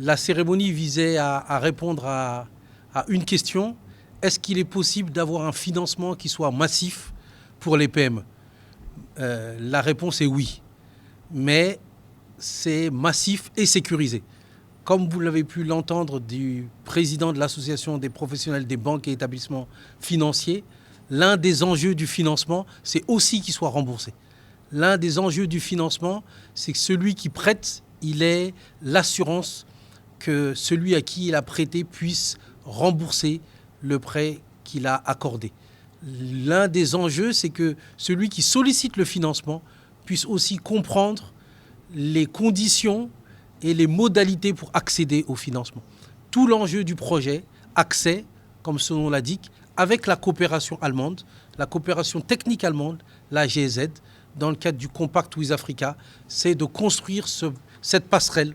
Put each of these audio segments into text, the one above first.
La cérémonie visait à répondre à une question. Est-ce qu'il est possible d'avoir un financement qui soit massif pour les PME? La réponse est oui. Mais c'est massif et sécurisé. Comme vous l'avez pu l'entendre du président de l'Association des professionnels des banques et établissements financiers, l'un des enjeux du financement, c'est aussi qu'il soit remboursé. L'un des enjeux du financement, c'est que celui qui prête, il ait l'assurance que celui à qui il a prêté puisse rembourser le prêt qu'il a accordé. L'un des enjeux, c'est que celui qui sollicite le financement puisse aussi comprendre les conditions et les modalités pour accéder au financement. Tout l'enjeu du projet, accès, comme son nom l'indique, avec la coopération allemande, la coopération technique allemande, la GEZ, dans le cadre du Compact with Africa, c'est de construire cette passerelle,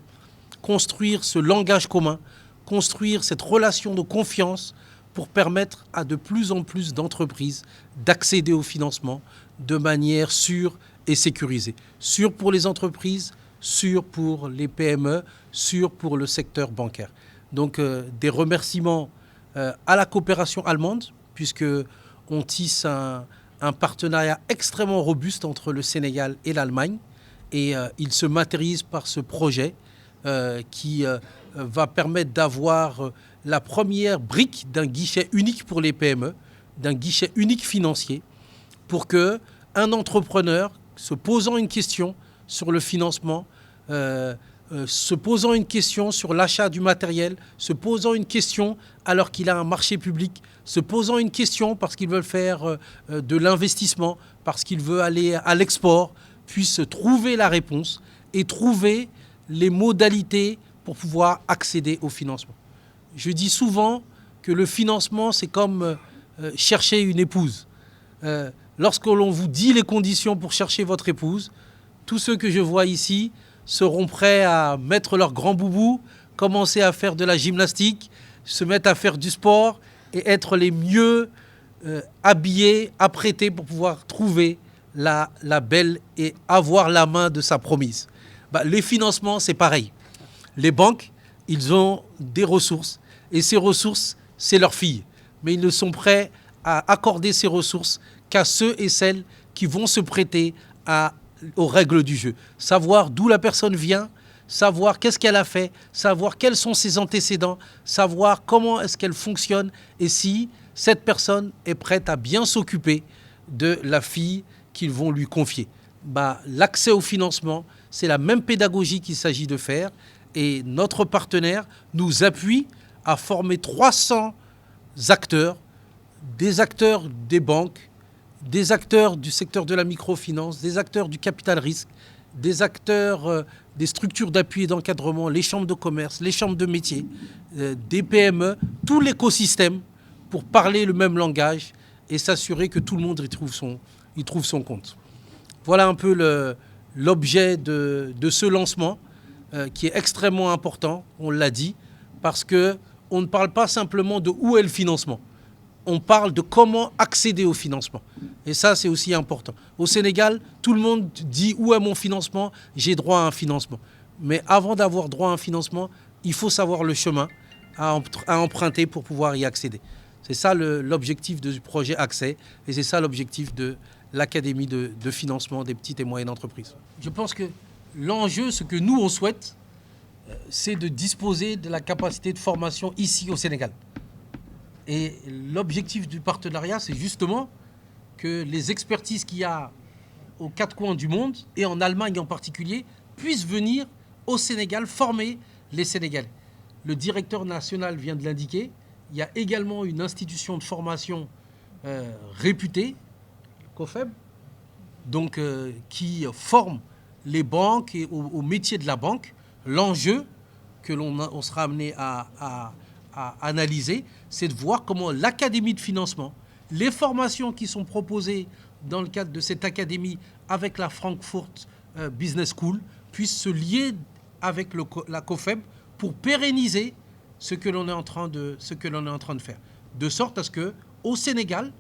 construire ce langage commun, construire cette relation de confiance pour permettre à de plus en plus d'entreprises d'accéder au financement de manière sûre et sécurisée. Sûre pour les entreprises, sûr pour les PME, sûr pour le secteur bancaire. Donc des remerciements à la coopération allemande, puisqu'on tisse un partenariat extrêmement robuste entre le Sénégal et l'Allemagne. Et il se matérialise par ce projet qui va permettre d'avoir la première brique d'un guichet unique pour les PME, d'un guichet unique financier, pour qu'un entrepreneur se posant une question sur le financement, se posant une question sur l'achat du matériel, se posant une question alors qu'il a un marché public, se posant une question parce qu'il veut faire de l'investissement, parce qu'il veut aller à l'export, puisse trouver la réponse et trouver les modalités pour pouvoir accéder au financement. Je dis souvent que le financement, c'est comme chercher une épouse. Lorsque l'on vous dit les conditions pour chercher votre épouse, tous ceux que je vois ici seront prêts à mettre leur grand boubou, commencer à faire de la gymnastique, se mettre à faire du sport et être les mieux habillés, apprêtés pour pouvoir trouver la belle et avoir la main de sa promise. Les financements, c'est pareil. Les banques, ils ont des ressources et ces ressources, c'est leurs filles. Mais ils ne sont prêts à accorder ces ressources qu'à ceux et celles qui vont se prêter aux règles du jeu. Savoir d'où la personne vient, savoir qu'est-ce qu'elle a fait, savoir quels sont ses antécédents, savoir comment est-ce qu'elle fonctionne et si cette personne est prête à bien s'occuper de la fille qu'ils vont lui confier. L'accès au financement, c'est la même pédagogie qu'il s'agit de faire et notre partenaire nous appuie à former 300 acteurs, des acteurs des banques, des acteurs du secteur de la microfinance, des acteurs du capital risque, des acteurs des structures d'appui et d'encadrement, les chambres de commerce, les chambres de métier, des PME, tout l'écosystème pour parler le même langage et s'assurer que tout le monde y trouve son compte. Voilà un peu l'objet de ce lancement qui est extrêmement important, on l'a dit, parce qu'on ne parle pas simplement de où est le financement. On parle de comment accéder au financement. Et ça, c'est aussi important. Au Sénégal, tout le monde dit où est mon financement, j'ai droit à un financement. Mais avant d'avoir droit à un financement, il faut savoir le chemin à emprunter pour pouvoir y accéder. C'est ça l'objectif du projet Accès et c'est ça l'objectif de l'Académie de financement des petites et moyennes entreprises. Je pense que l'enjeu, ce que nous, on souhaite, c'est de disposer de la capacité de formation ici au Sénégal. Et l'objectif du partenariat, c'est justement que les expertises qu'il y a aux quatre coins du monde, et en Allemagne en particulier, puissent venir au Sénégal former les Sénégalais. Le directeur national vient de l'indiquer. Il y a également une institution de formation réputée, COFEB, donc, qui forme les banques et au métier de la banque. L'enjeu que l'on sera amené à analyser, c'est de voir comment l'académie de financement, les formations qui sont proposées dans le cadre de cette académie avec la Frankfurt Business School puissent se lier avec la COFEB pour pérenniser ce que l'on est en train de faire. De sorte à ce qu'au Sénégal,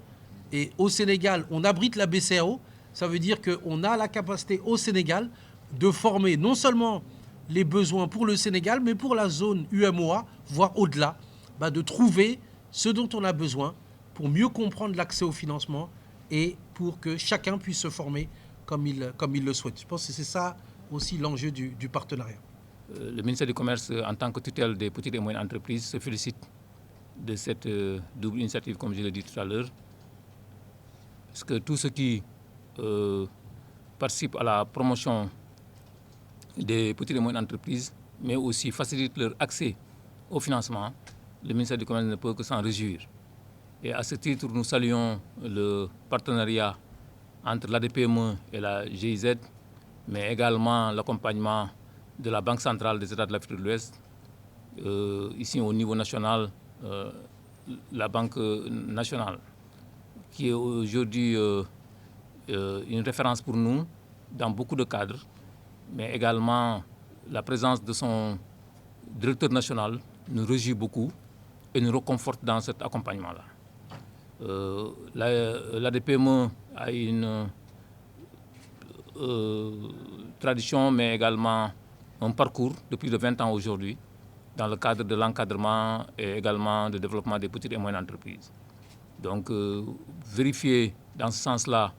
et au Sénégal, on abrite la BCAO, ça veut dire qu'on a la capacité au Sénégal de former non seulement les besoins pour le Sénégal, mais pour la zone UEMOA, voire au-delà, de trouver ce dont on a besoin pour mieux comprendre l'accès au financement et pour que chacun puisse se former comme il le souhaite. Je pense que c'est ça aussi l'enjeu du partenariat. Le ministère du Commerce, en tant que tutelle des petites et moyennes entreprises, se félicite de cette double initiative, comme je l'ai dit tout à l'heure. Parce que tout ce qui participe à la promotion des petites et moyennes entreprises, mais aussi facilite leur accès au financement, le ministère du Commerce ne peut que s'en réjouir. Et à ce titre, nous saluons le partenariat entre l'ADPME et la GIZ, mais également l'accompagnement de la Banque centrale des États de l'Afrique de l'Ouest, ici au niveau national, la Banque nationale, qui est aujourd'hui une référence pour nous dans beaucoup de cadres, mais également la présence de son directeur national nous réjouit beaucoup et nous reconforte dans cet accompagnement-là. L'ADPME a une tradition, mais également un parcours depuis de 20 ans aujourd'hui dans le cadre de l'encadrement et également du développement des petites et moyennes entreprises. Donc, vérifier dans ce sens-là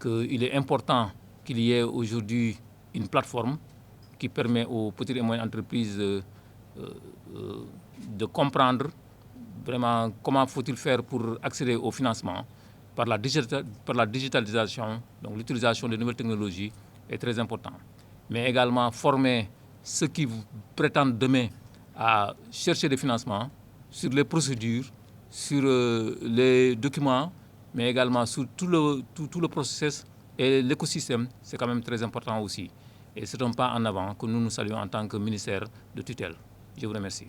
qu'il est important qu'il y ait aujourd'hui une plateforme qui permet aux petites et moyennes entreprises de comprendre vraiment comment faut-il faire pour accéder au financement par la digitalisation, donc l'utilisation des nouvelles technologies est très important. Mais également former ceux qui prétendent demain à chercher des financements sur les procédures, sur les documents, mais également sur tout le processus et l'écosystème, c'est quand même très important aussi. Et c'est un pas en avant que nous saluons en tant que ministère de tutelle. Je vous remercie.